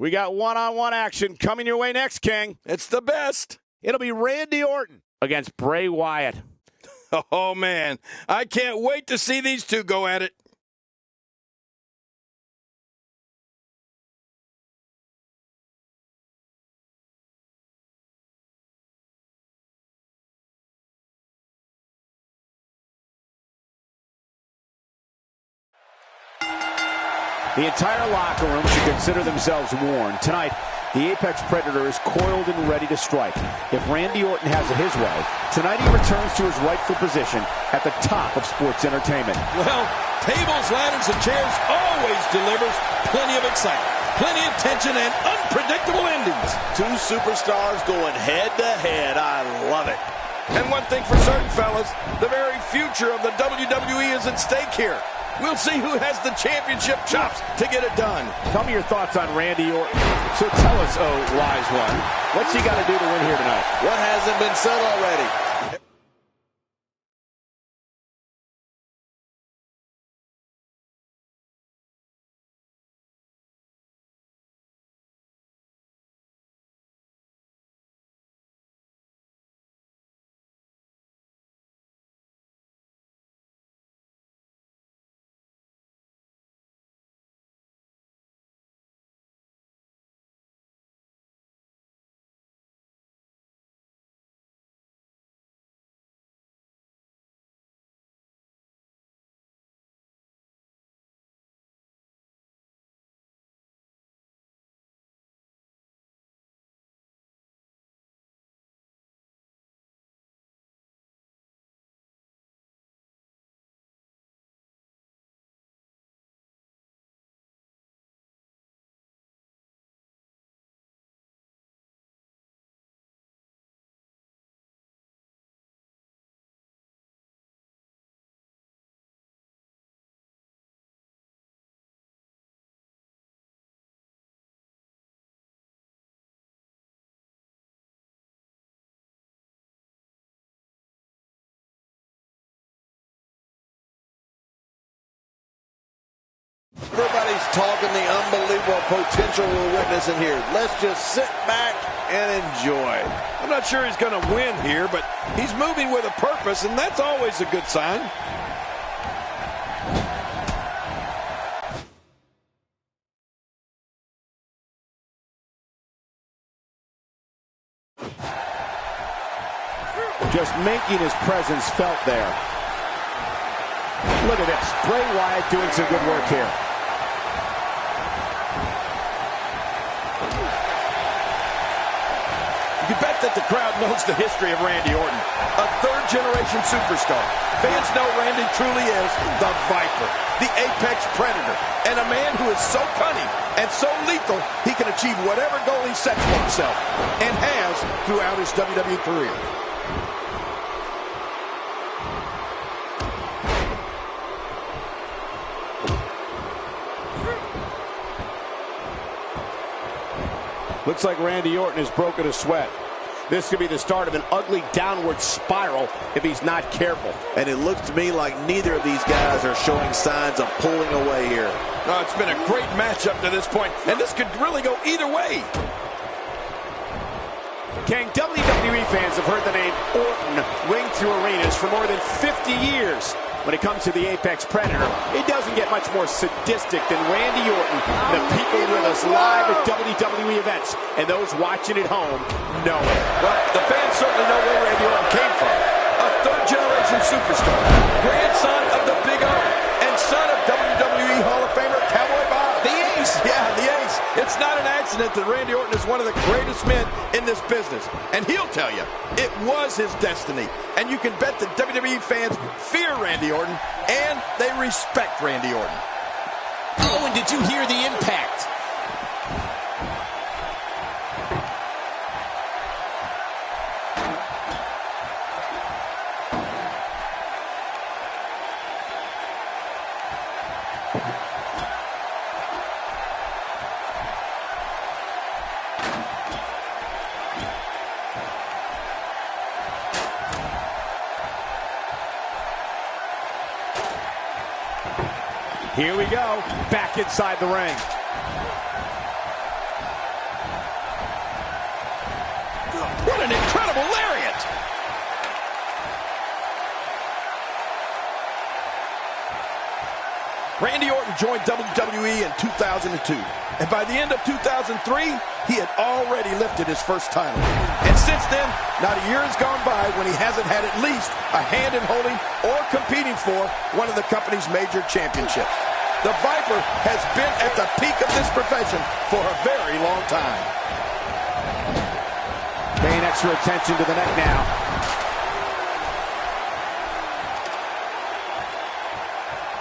We got one-on-one action coming your way next, King. It's the best. It'll be Randy Orton against Bray Wyatt. Oh, man. I can't wait to see these two go at it. The entire locker room should consider themselves warned. Tonight, the Apex Predator is coiled and ready to strike. If Randy Orton has it his way, tonight he returns to his rightful position at the top of sports entertainment. Well, tables, ladders, and chairs always delivers plenty of excitement, plenty of tension, and unpredictable endings. Two superstars going head-to-head. I love it. And one thing for certain, fellas, the very future of the WWE is at stake here. We'll see who has the championship chops to get it done. Tell me your thoughts on Randy Orton. So tell us, oh, wise one, what's he got to do to win here tonight? What hasn't been said already? Everybody's talking the unbelievable potential we're witnessing here. Let's just sit back and enjoy. I'm not sure he's going to win here, but he's moving with a purpose, and that's always a good sign. Just making his presence felt there. Look at this. Bray Wyatt doing some good work here. You bet that the crowd knows the history of Randy Orton, a third-generation superstar. Fans know Randy truly is the Viper, the Apex Predator, and a man who is so cunning and so lethal he can achieve whatever goal he sets for himself, and has throughout his WWE career. Looks like Randy Orton has broken a sweat. This could be the start of an ugly downward spiral if he's not careful. And it looks to me like neither of these guys are showing signs of pulling away here. Oh, it's been a great matchup to this point, and this could really go either way. King, WWE fans have heard the name Orton ring through arenas for more than 50 years. When it comes to the Apex Predator, it doesn't get much more sadistic than Randy Orton. The people with us live at WWE events and those watching at home know it. Well, the fans certainly know where Randy Orton came from. A third-generation superstar, grandson of the Big O, and son of WWE Hall of Famer Cowboy Bob. The Ace! Yeah, the Ace. It's not an accident that Randy Orton is one of the greatest men in this business. And he'll tell you, it was his destiny. And you can bet that WWE fans fear Randy Orton, and they respect Randy Orton. Oh, and did you hear the impact? Here we go, back inside the ring. incredible lariat. Randy Orton joined WWE in 2002, and by the end of 2003, he had already lifted his first title. And since then, not a year has gone by when he hasn't had at least a hand in holding or competing for one of the company's major championships. The Viper has been at the peak of this profession for a very long time. Paying extra attention to the neck now.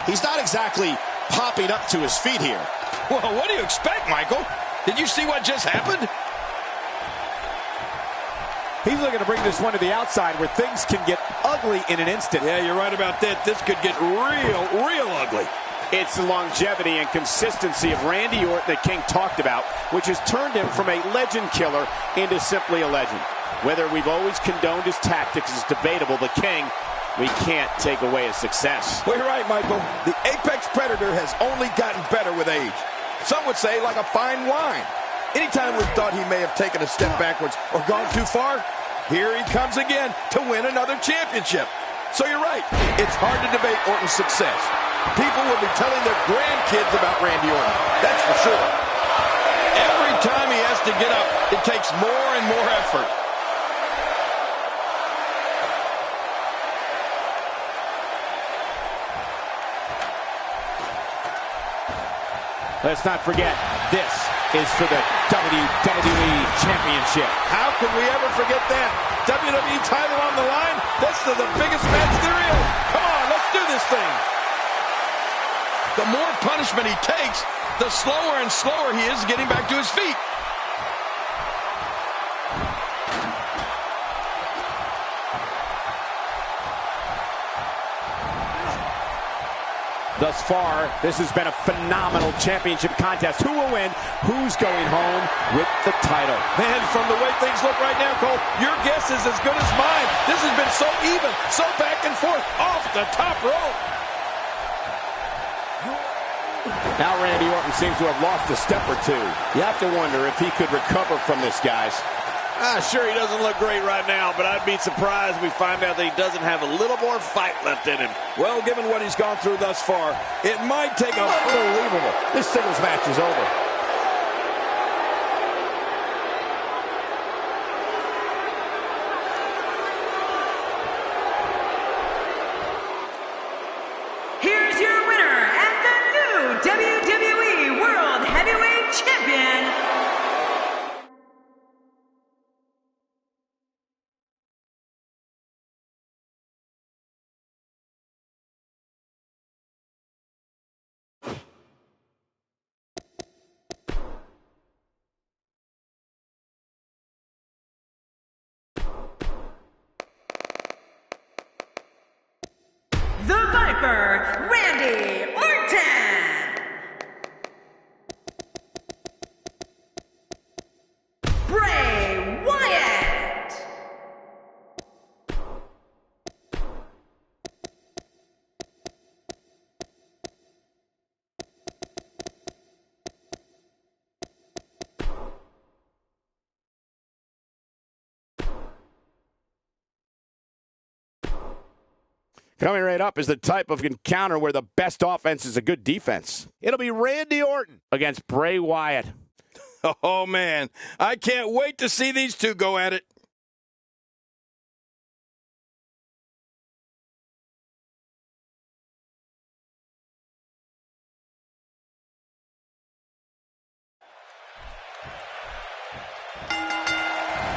He's not exactly popping up to his feet here. Well, what do you expect, Michael? Did you see what just happened? He's looking to bring this one to the outside where things can get ugly in an instant. Yeah, you're right about that. This could get real ugly. It's the longevity and consistency of Randy Orton that King talked about, which has turned him from a legend killer into simply a legend. Whether we've always condoned his tactics is debatable, but King, we can't take away his success. Well, you're right, Michael. The Apex Predator has only gotten better with age. Some would say like a fine wine. Anytime we thought he may have taken a step backwards or gone too far, here he comes again to win another championship. So you're right. It's hard to debate Orton's success. People will be telling their grandkids about Randy Orton. That's for sure. Every time he has to get up, it takes more and more effort. Let's not forget, this is for the WWE Championship. How could we ever forget that? WWE title on the line? This is the biggest match there is. Come on, let's do this thing. The more punishment he takes, the slower and slower he is getting back to his feet. Thus far, this has been a phenomenal championship contest. Who will win? Who's going home with the title? Man, from the way things look right now, Cole, your guess is as good as mine. This has been so even, so back and forth, off the top rope. Now Randy Orton seems to have lost a step or two. You have to wonder if he could recover from this, guys. Sure, he doesn't look great right now, but I'd be surprised if we find out that he doesn't have a little more fight left in him. Well, given what he's gone through thus far, it might take a... Unbelievable. This singles match is over. Here's your winner and the new WWE World Heavyweight Champion, the Viper, Randy Orton. Bray Wyatt. Coming right up is the type of encounter where the best offense is a good defense. It'll be Randy Orton against Bray Wyatt. Oh, man, I can't wait to see these two go at it.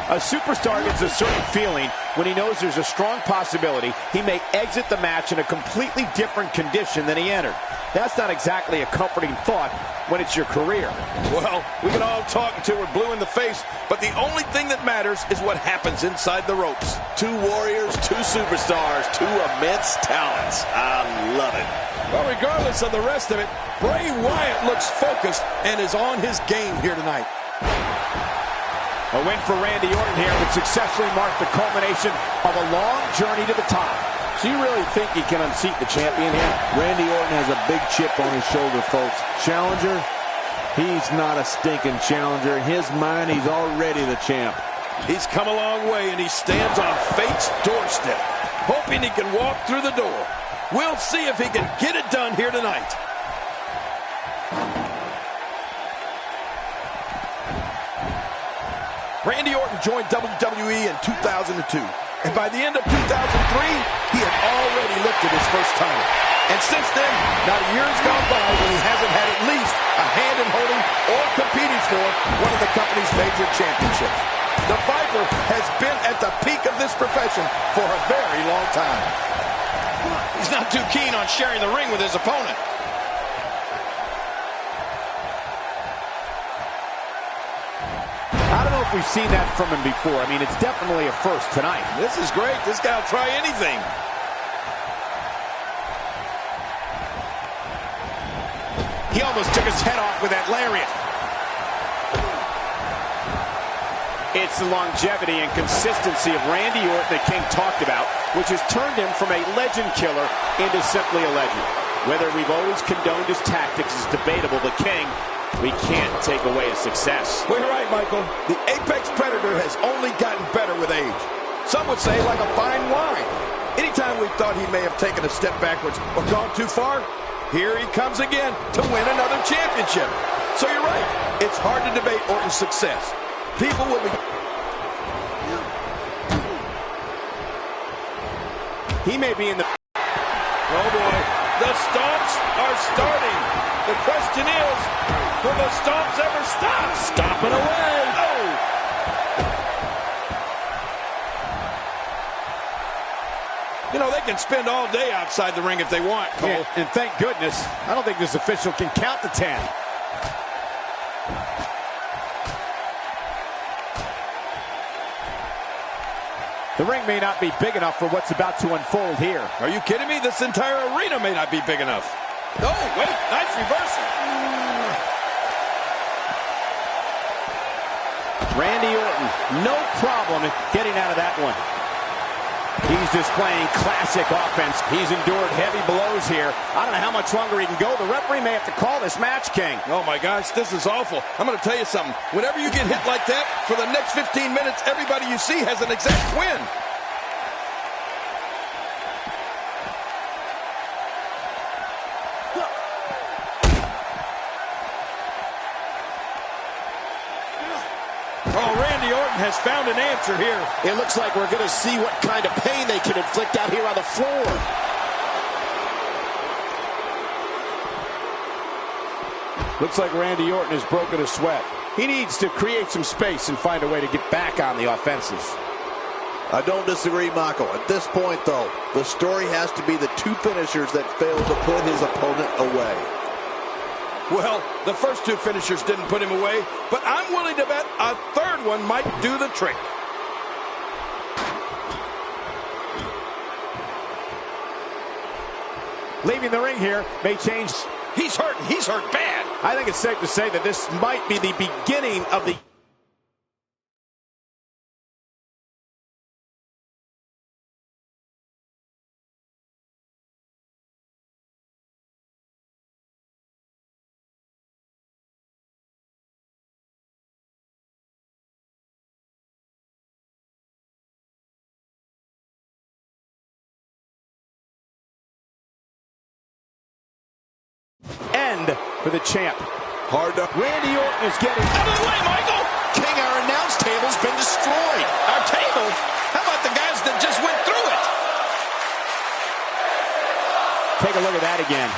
A superstar gets a certain feeling when he knows there's a strong possibility he may exit the match in a completely different condition than he entered. That's not exactly a comforting thought when it's your career. Well, we can all talk until we're blue in the face, but the only thing that matters is what happens inside the ropes. Two warriors, two superstars, two immense talents. I love it. Well, regardless of the rest of it, Bray Wyatt looks focused and is on his game here tonight. A win for Randy Orton here would successfully mark the culmination of a long journey to the top. So you really think he can unseat the champion here? Randy Orton has a big chip on his shoulder, folks. Challenger? He's not a stinking challenger. In his mind, he's already the champ. He's come a long way, and he stands on fate's doorstep, hoping he can walk through the door. We'll see if he can get it done here tonight. Randy Orton joined WWE in 2002, and by the end of 2003, he had already lifted his first title. And since then, not a year has gone by when he hasn't had at least a hand in holding or competing for one of the company's major championships. The Viper has been at the peak of this profession for a very long time. He's not too keen on sharing the ring with his opponent. I don't know if we've seen that from him before. I mean, it's definitely a first tonight. This is great. This guy will try anything. He almost took his head off with that lariat. It's the longevity and consistency of Randy Orton that King talked about, which has turned him from a legend killer into simply a legend. Whether we've always condoned his tactics is debatable, but King, we can't take away his success. Well, you're right, Michael. The Apex Predator has only gotten better with age. Some would say like a fine wine. Anytime we thought he may have taken a step backwards or gone too far, here he comes again to win another championship. So you're right. It's hard to debate Orton's success. People will be... He may be in the... Oh, boy. The stomps are starting. The question is, will the stomps ever stop? Stomping away. Oh! You know, they can spend all day outside the ring if they want, Cole. Yeah, and thank goodness, I don't think this official can count to 10. The ring may not be big enough for what's about to unfold here. Are you kidding me? This entire arena may not be big enough. Oh, wait, nice reversal. Randy Orton, no problem in getting out of that one. He's displaying classic offense. He's endured heavy blows here. I don't know how much longer he can go. The referee may have to call this match, King. Oh, my gosh, this is awful. I'm going to tell you something. Whenever you get hit like that, for the next 15 minutes, everybody you see has an exact win. Oh, Randy Orton has found an answer here. It looks like we're going to see what kind of pain they can inflict out here on the floor. Looks like Randy Orton has broken a sweat. He needs to create some space and find a way to get back on the offensive. I don't disagree, Michael. At this point, though, the story has to be the two finishers that failed to put his opponent away. Well, the first two finishers didn't put him away, but I'm willing to bet a third one might do the trick. Leaving the ring here may change. He's hurting. He's hurt bad. I think it's safe to say that this might be the beginning of the... end for the champ. Hard to... Randy Orton is getting... Out of the way, Michael! King, our announce table's been destroyed. Our table? How about the guys that just went through it? Take a look at that again.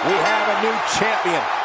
We have a new champion.